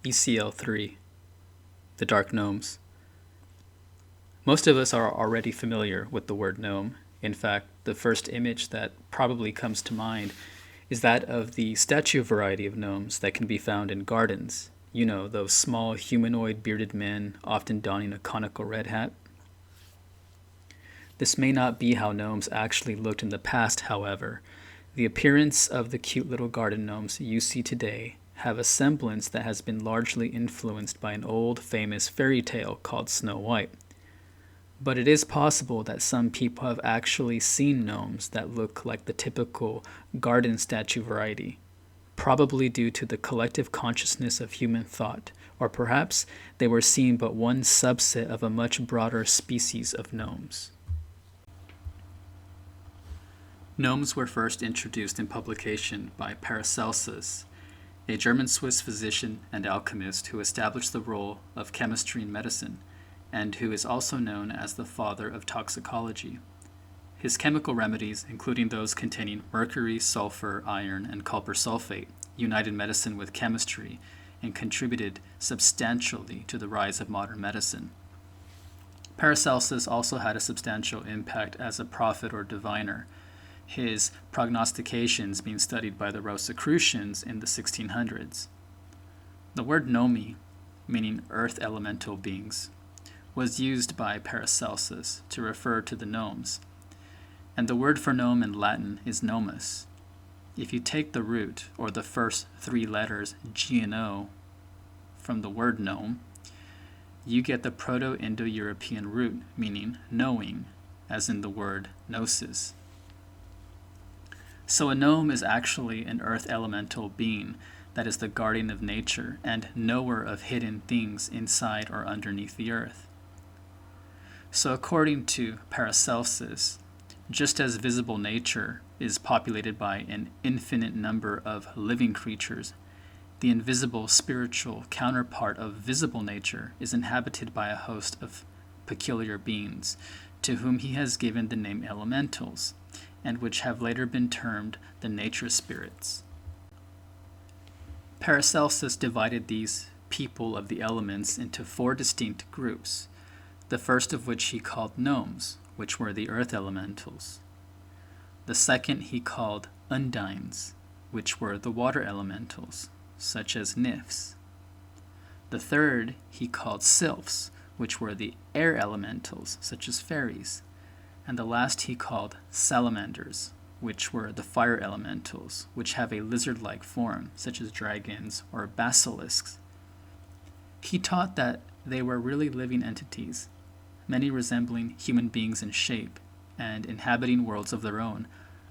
ECL-3, the Dark Gnomes. Most of us are already familiar with the word gnome. In fact, the first image that probably comes to mind is that of the statue variety of gnomes that can be found in gardens. You know, those small humanoid bearded men often donning a conical red hat. This may not be how gnomes actually looked in the past, however. The appearance of the cute little garden gnomes you see today have a semblance that has been largely influenced by an old famous fairy tale called Snow White. But it is possible that some people have actually seen gnomes that look like the typical garden statue variety, probably due to the collective consciousness of human thought, or perhaps they were seen but one subset of a much broader species of gnomes. Gnomes were first introduced in publication by Paracelsus, a German-Swiss physician and alchemist who established the role of chemistry in medicine, and who is also known as the father of toxicology. His chemical remedies, including those containing mercury, sulfur, iron, and copper sulfate, united medicine with chemistry and contributed substantially to the rise of modern medicine. Paracelsus also had a substantial impact as a prophet or diviner, his prognostications being studied by the Rosicrucians in the 1600s. The word gnomi, meaning earth elemental beings, was used by Paracelsus to refer to the gnomes, and the word for gnome in Latin is gnomus. If you take the root, or the first three letters G and O, from the word gnome, you get the Proto-Indo-European root meaning knowing, as in the word gnosis. So a gnome is actually an earth elemental being that is the guardian of nature and knower of hidden things inside or underneath the earth. So according to Paracelsus, just as visible nature is populated by an infinite number of living creatures, the invisible spiritual counterpart of visible nature is inhabited by a host of peculiar beings, to whom he has given the name elementals, and which have later been termed the nature spirits. Paracelsus divided these people of the elements into four distinct groups, the first of which he called gnomes, which were the earth elementals. The second he called undines, which were the water elementals, such as nymphs. The third he called sylphs, which were the air elementals, such as fairies. And the last he called salamanders, which were the fire elementals, which have a lizard-like form, such as dragons or basilisks. He taught that they were really living entities, many resembling human beings in shape and inhabiting worlds of their own,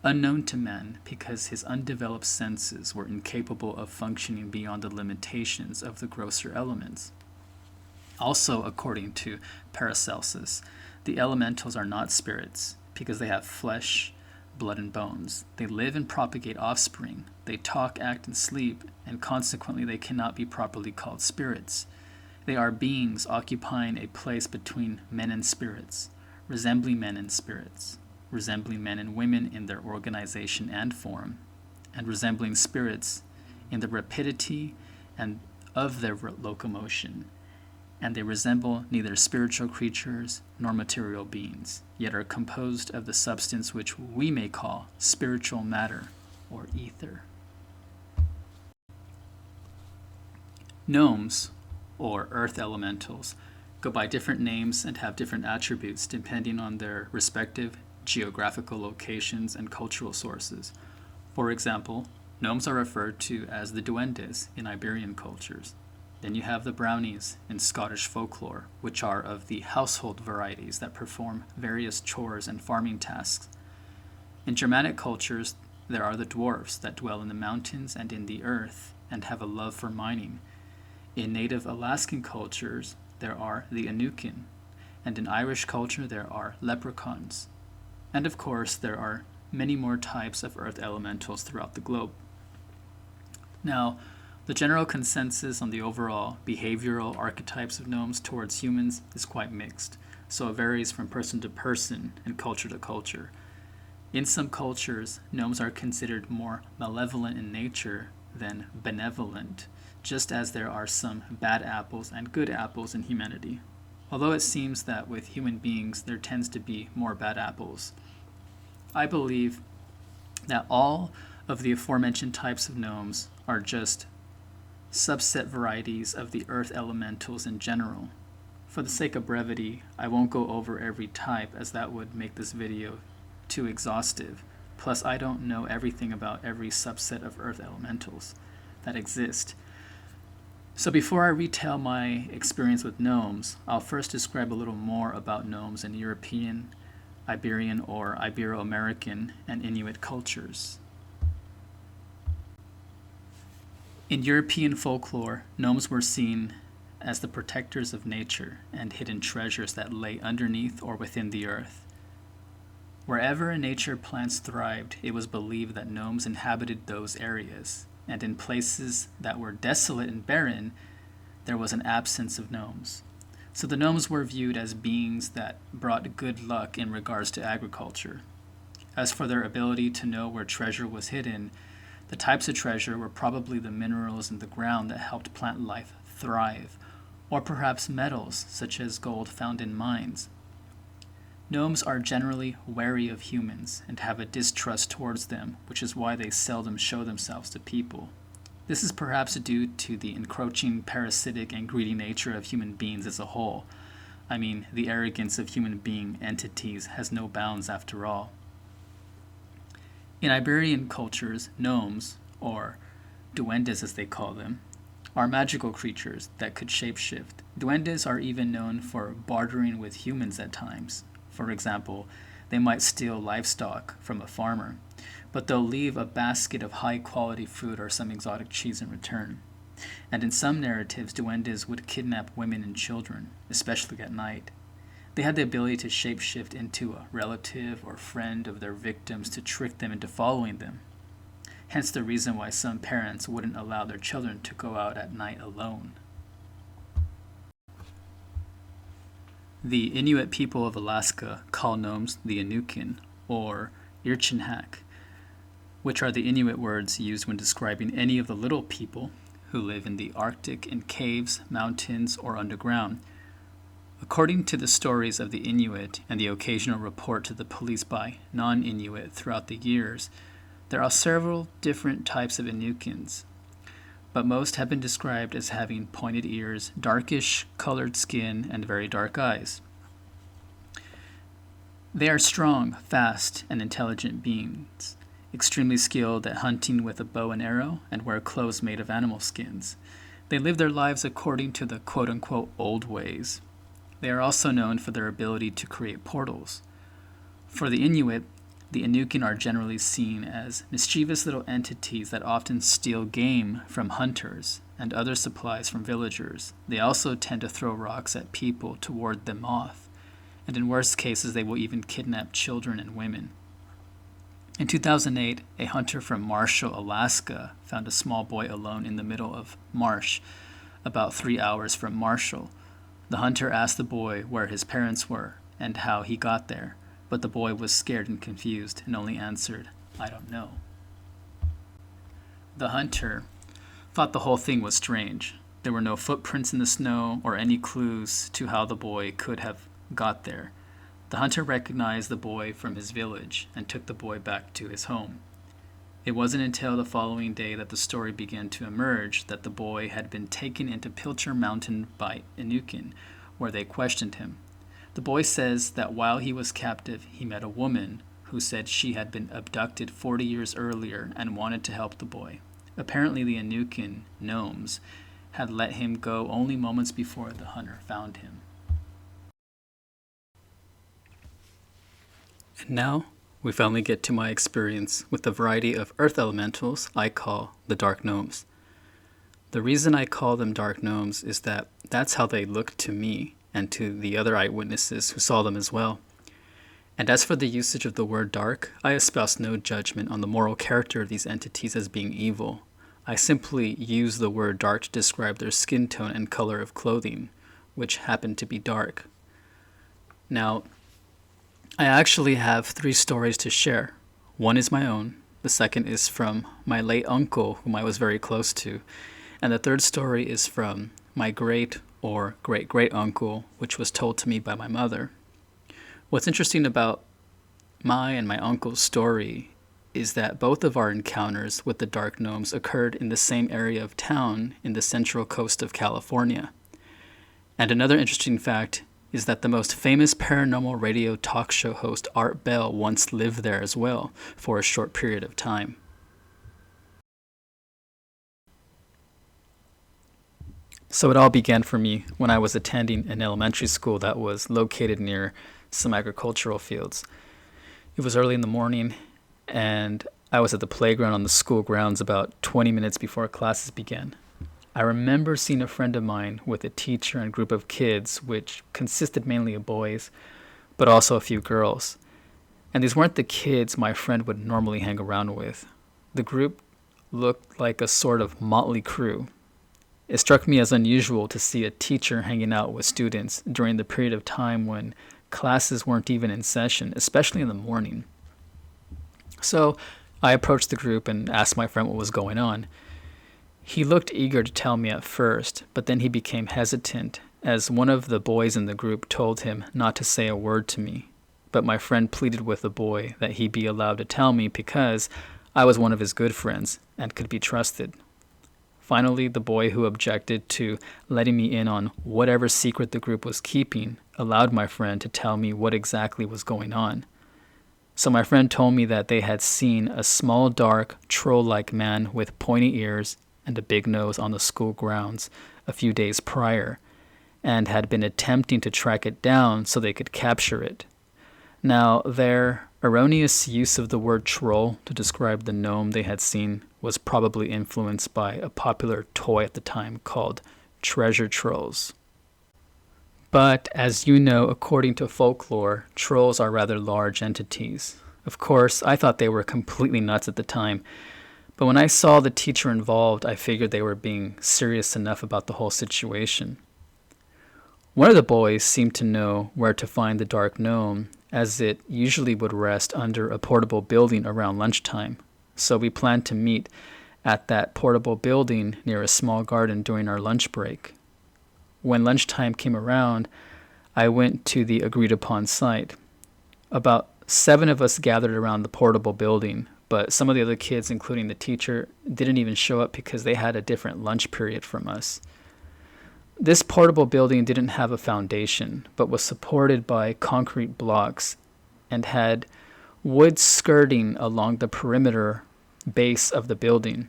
unknown to man because his undeveloped senses were incapable of functioning beyond the limitations of the grosser elements. Also, according to Paracelsus, the elementals are not spirits because they have flesh, blood, and bones. They live and propagate offspring. They talk, act, and sleep, and consequently they cannot be properly called spirits. They are beings occupying a place between men and spirits, resembling men and spirits, resembling men and women in their organization and form, and resembling spirits in the rapidity and of their locomotion. And they resemble neither spiritual creatures nor material beings, yet are composed of the substance which we may call spiritual matter or ether. Gnomes, or earth elementals, go by different names and have different attributes depending on their respective geographical locations and cultural sources. For example, gnomes are referred to as the duendes in Iberian cultures. Then you have the brownies in Scottish folklore, which are of the household varieties that perform various chores and farming tasks. In Germanic cultures, there are the dwarfs that dwell in the mountains and in the earth and have a love for mining. In native Alaskan cultures, there are the Anukin, and in Irish culture there are leprechauns. And of course, there are many more types of earth elementals throughout the globe. Now, the general consensus on the overall behavioral archetypes of gnomes towards humans is quite mixed, so it varies from person to person and culture to culture. In some cultures, gnomes are considered more malevolent in nature than benevolent, just as there are some bad apples and good apples in humanity. Although it seems that with human beings there tends to be more bad apples. I believe that all of the aforementioned types of gnomes are just subset varieties of the earth elementals in general. For the sake of brevity, I won't go over every type, as that would make this video too exhaustive. Plus, I don't know everything about every subset of earth elementals that exist. So before I retell my experience with gnomes, I'll first describe a little more about gnomes in European, Iberian or Ibero-American, and Inuit cultures. In European folklore, gnomes were seen as the protectors of nature and hidden treasures that lay underneath or within the earth. Wherever nature plants thrived, it was believed that gnomes inhabited those areas, and in places that were desolate and barren, there was an absence of gnomes. So the gnomes were viewed as beings that brought good luck in regards to agriculture. As for their ability to know where treasure was hidden, the types of treasure were probably the minerals in the ground that helped plant life thrive, or perhaps metals such as gold found in mines. Gnomes are generally wary of humans and have a distrust towards them, which is why they seldom show themselves to people. This is perhaps due to the encroaching, parasitic, and greedy nature of human beings as a whole. I mean, the arrogance of human being entities has no bounds after all. In Iberian cultures, gnomes, or duendes as they call them, are magical creatures that could shapeshift. Duendes are even known for bartering with humans at times. For example, they might steal livestock from a farmer, but they'll leave a basket of high-quality fruit or some exotic cheese in return. And in some narratives, duendes would kidnap women and children, especially at night. They had the ability to shapeshift into a relative or friend of their victims to trick them into following them. Hence the reason why some parents wouldn't allow their children to go out at night alone. The Inuit people of Alaska call gnomes the Inukin, or Irchinhak, which are the Inuit words used when describing any of the little people who live in the Arctic in caves, mountains, or underground. According to the stories of the Inuit and the occasional report to the police by non-Inuit throughout the years, there are several different types of Inukins, but most have been described as having pointed ears, darkish colored skin, and very dark eyes. They are strong, fast, and intelligent beings, extremely skilled at hunting with a bow and arrow, and wear clothes made of animal skins. They live their lives according to the quote-unquote old ways. They are also known for their ability to create portals. For the Inuit, the Inukin are generally seen as mischievous little entities that often steal game from hunters and other supplies from villagers. They also tend to throw rocks at people to ward them off, and in worst cases they will even kidnap children and women. In 2008, a hunter from Marshall, Alaska, found a small boy alone in the middle of marsh, about 3 hours from Marshall. The hunter asked the boy where his parents were and how he got there, but the boy was scared and confused and only answered, "I don't know." The hunter thought the whole thing was strange. There were no footprints in the snow or any clues to how the boy could have got there. The hunter recognized the boy from his village and took the boy back to his home. It wasn't until the following day that the story began to emerge that the boy had been taken into Pilcher Mountain by Inukin, where they questioned him. The boy says that while he was captive, he met a woman who said she had been abducted 40 years earlier and wanted to help the boy. Apparently the Inukin, Gnomes, had let him go only moments before the hunter found him. And now, we finally get to my experience with the variety of earth elementals I call the Dark Gnomes. The reason I call them Dark Gnomes is that that's how they look to me and to the other eyewitnesses who saw them as well. And as for the usage of the word dark, I espouse no judgment on the moral character of these entities as being evil. I simply use the word dark to describe their skin tone and color of clothing, which happen to be dark. Now, I actually have 3 stories to share. One is my own, The second is from my late uncle, whom I was very close to. And the third story is from my great or great great uncle, which was told to me by my mother. What's interesting about my and my uncle's story is that both of our encounters with the dark gnomes occurred in the same area of town in the central coast of California. And another interesting fact is that the most famous paranormal radio talk show host Art Bell once lived there as well for a short period of time. So it all began for me when I was attending an elementary school that was located near some agricultural fields. It was early in the morning, and I was at the playground on the school grounds about 20 minutes before classes began. I remember seeing a friend of mine with a teacher and group of kids, which consisted mainly of boys, but also a few girls. And these weren't the kids my friend would normally hang around with. The group looked like a sort of motley crew. It struck me as unusual to see a teacher hanging out with students during the period of time when classes weren't even in session, especially in the morning. So I approached the group and asked my friend what was going on. He looked eager to tell me at first, but then he became hesitant as one of the boys in the group told him not to say a word to me. But my friend pleaded with the boy that he be allowed to tell me because I was one of his good friends and could be trusted. Finally, the boy who objected to letting me in on whatever secret the group was keeping allowed my friend to tell me what exactly was going on. So my friend told me that they had seen a small, dark, troll-like man with pointy ears and a big nose on the school grounds a few days prior, and had been attempting to track it down so they could capture it. Now, their erroneous use of the word troll to describe the gnome they had seen was probably influenced by a popular toy at the time called treasure trolls. But, as you know, according to folklore, trolls are rather large entities. Of course, I thought they were completely nuts at the time, but when I saw the teacher involved, I figured they were being serious enough about the whole situation. One of the boys seemed to know where to find the dark gnome, as it usually would rest under a portable building around lunchtime. So we planned to meet at that portable building near a small garden during our lunch break. When lunchtime came around, I went to the agreed-upon site. About 7 of us gathered around the portable building, but some of the other kids, including the teacher, didn't even show up because they had a different lunch period from us. This portable building didn't have a foundation, but was supported by concrete blocks and had wood skirting along the perimeter base of the building.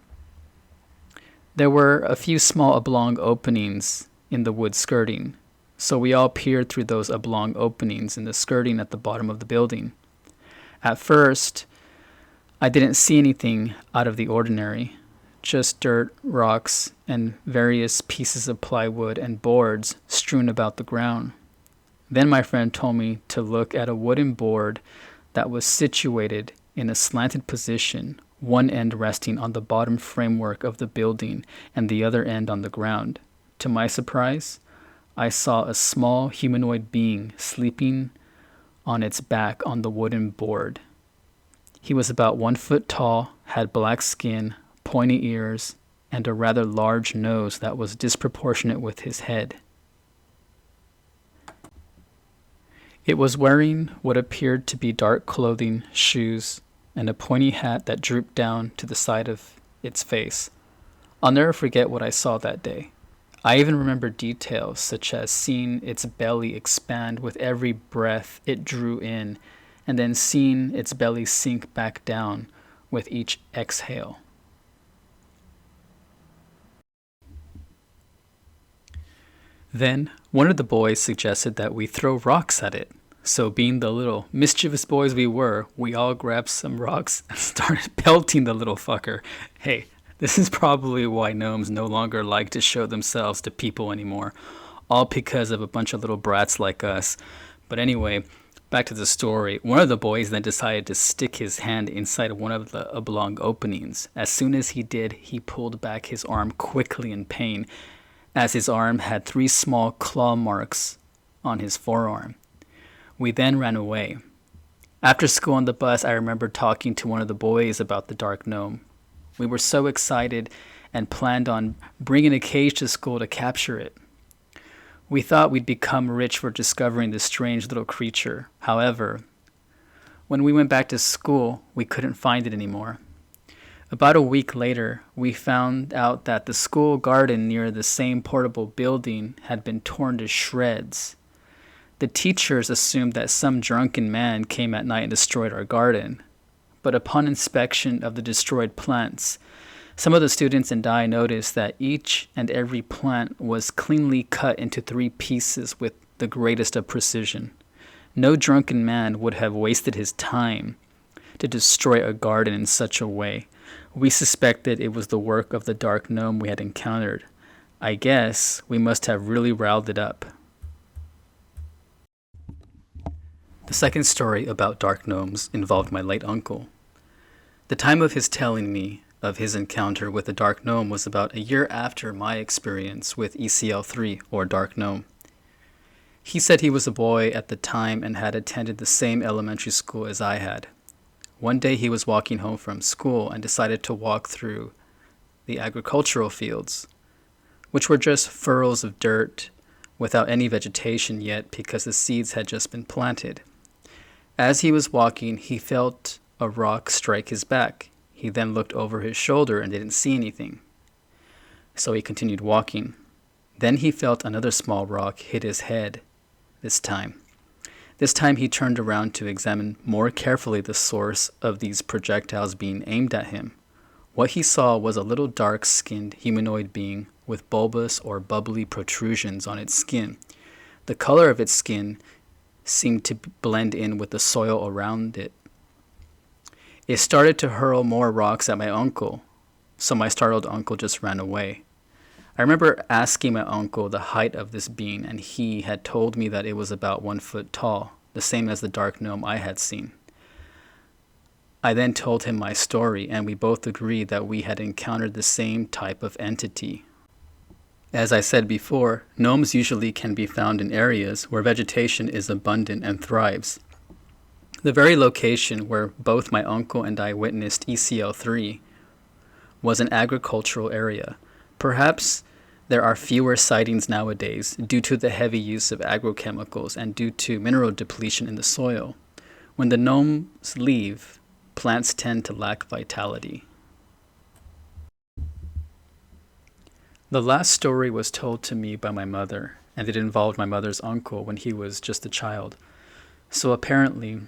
There were a few small oblong openings in the wood skirting, so we all peered through those oblong openings in the skirting at the bottom of the building. At first, I didn't see anything out of the ordinary. Just dirt, rocks, and various pieces of plywood and boards strewn about the ground. Then my friend told me to look at a wooden board that was situated in a slanted position, one end resting on the bottom framework of the building and the other end on the ground. To my surprise, I saw a small humanoid being sleeping on its back on the wooden board. He was about 1 foot tall, had black skin, pointy ears, and a rather large nose that was disproportionate with his head. It was wearing what appeared to be dark clothing, shoes, and a pointy hat that drooped down to the side of its face. I'll never forget what I saw that day. I even remember details such as seeing its belly expand with every breath it drew in, and then seeing its belly sink back down with each exhale. Then, one of the boys suggested that we throw rocks at it. So being the little mischievous boys we were, we all grabbed some rocks and started pelting the little fucker. Hey, this is probably why gnomes no longer like to show themselves to people anymore. All because of a bunch of little brats like us. But anyway, back to the story. One of the boys then decided to stick his hand inside one of the oblong openings. As soon as he did, he pulled back his arm quickly in pain, as his arm had 3 small claw marks on his forearm. We then ran away. After school on the bus, I remember talking to one of the boys about the dark gnome. We were so excited and planned on bringing a cage to school to capture it. We thought we'd become rich for discovering this strange little creature. However, when we went back to school, we couldn't find it anymore. About a week later, we found out that the school garden near the same portable building had been torn to shreds. The teachers assumed that some drunken man came at night and destroyed our garden. But upon inspection of the destroyed plants, some of the students and I noticed that each and every plant was cleanly cut into 3 pieces with the greatest of precision. No drunken man would have wasted his time to destroy a garden in such a way. We suspected it was the work of the dark gnome we had encountered. I guess we must have really riled it up. The second story about dark gnomes involved my late uncle. The time of his telling me of his encounter with the dark gnome was about a year after my experience with ECL-3, or dark gnome. He said he was a boy at the time and had attended the same elementary school as I had. One day he was walking home from school and decided to walk through the agricultural fields, which were just furrows of dirt without any vegetation yet because the seeds had just been planted. As he was walking, he felt a rock strike his back. He then looked over his shoulder and didn't see anything. So he continued walking. Then he felt another small rock hit his head this time. This time he turned around to examine more carefully the source of these projectiles being aimed at him. What he saw was a little dark-skinned humanoid being with bulbous or bubbly protrusions on its skin. The color of its skin seemed to blend in with the soil around it. It started to hurl more rocks at my uncle, so my startled uncle just ran away. I remember asking my uncle the height of this being, and he had told me that it was about 1 foot tall, the same as the dark gnome I had seen. I then told him my story, and we both agreed that we had encountered the same type of entity. As I said before, gnomes usually can be found in areas where vegetation is abundant and thrives. The very location where both my uncle and I witnessed ECL-3 was an agricultural area. Perhaps there are fewer sightings nowadays due to the heavy use of agrochemicals and due to mineral depletion in the soil. When the gnomes leave, plants tend to lack vitality. The last story was told to me by my mother, and it involved my mother's uncle when he was just a child. So apparently,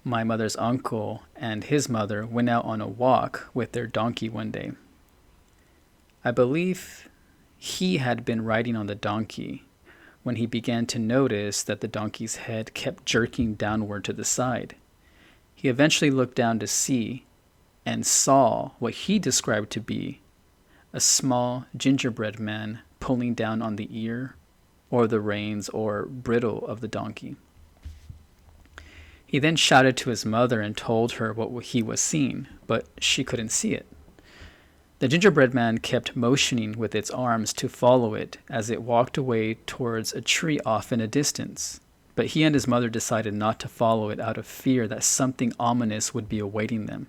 my mother's uncle and his mother went out on a walk with their donkey one day. I believe he had been riding on the donkey when he began to notice that the donkey's head kept jerking downward to the side. He eventually looked down to see and saw what he described to be a small gingerbread man pulling down on the ear or the reins or bridle of the donkey. He then shouted to his mother and told her what he was seeing, but she couldn't see it. The gingerbread man kept motioning with its arms to follow it as it walked away towards a tree off in a distance. But he and his mother decided not to follow it out of fear that something ominous would be awaiting them.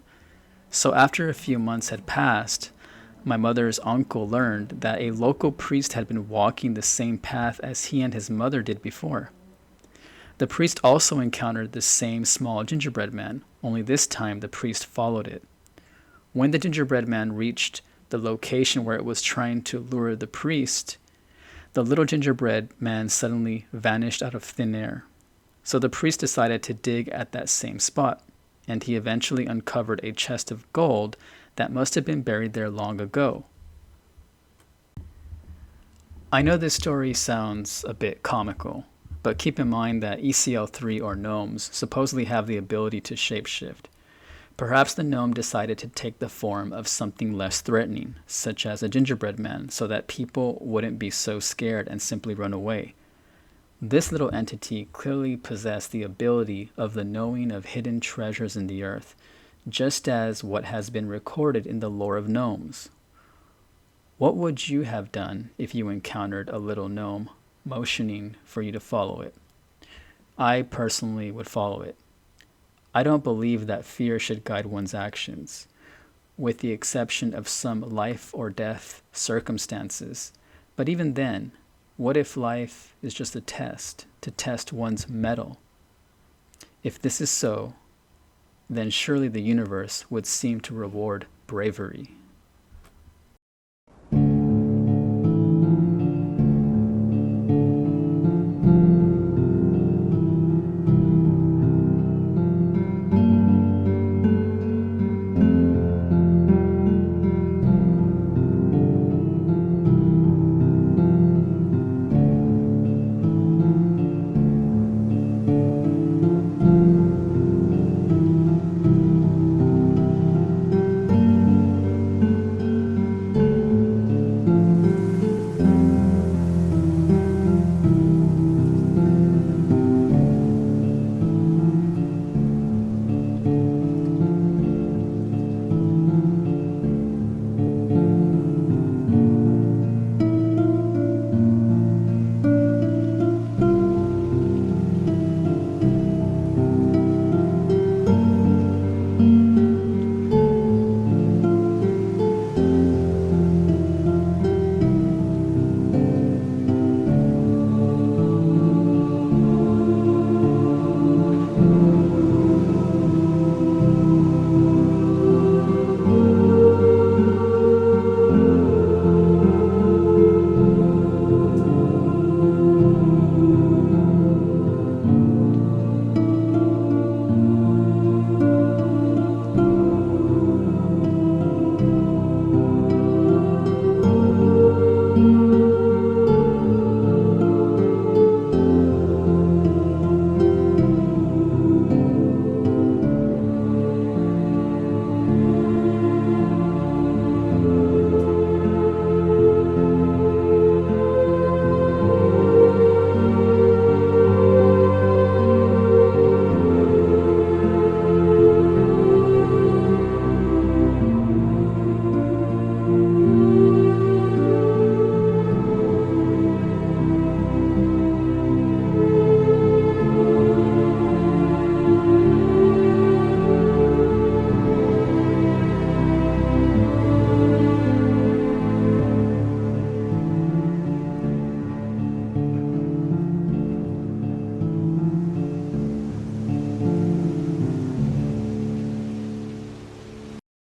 So after a few months had passed, my mother's uncle learned that a local priest had been walking the same path as he and his mother did before. The priest also encountered the same small gingerbread man, only this time the priest followed it. When the gingerbread man reached the location where it was trying to lure the priest, the little gingerbread man suddenly vanished out of thin air. So the priest decided to dig at that same spot, and he eventually uncovered a chest of gold that must have been buried there long ago. I know this story sounds a bit comical, but keep in mind that ECL-3 or gnomes supposedly have the ability to shapeshift. Perhaps the gnome decided to take the form of something less threatening, such as a gingerbread man, so that people wouldn't be so scared and simply run away. This little entity clearly possessed the ability of the knowing of hidden treasures in the earth, just as what has been recorded in the lore of gnomes. What would you have done if you encountered a little gnome motioning for you to follow it? I personally would follow it. I don't believe that fear should guide one's actions, with the exception of some life or death circumstances. But even then, what if life is just a test to test one's mettle? If this is so, then surely the universe would seem to reward bravery.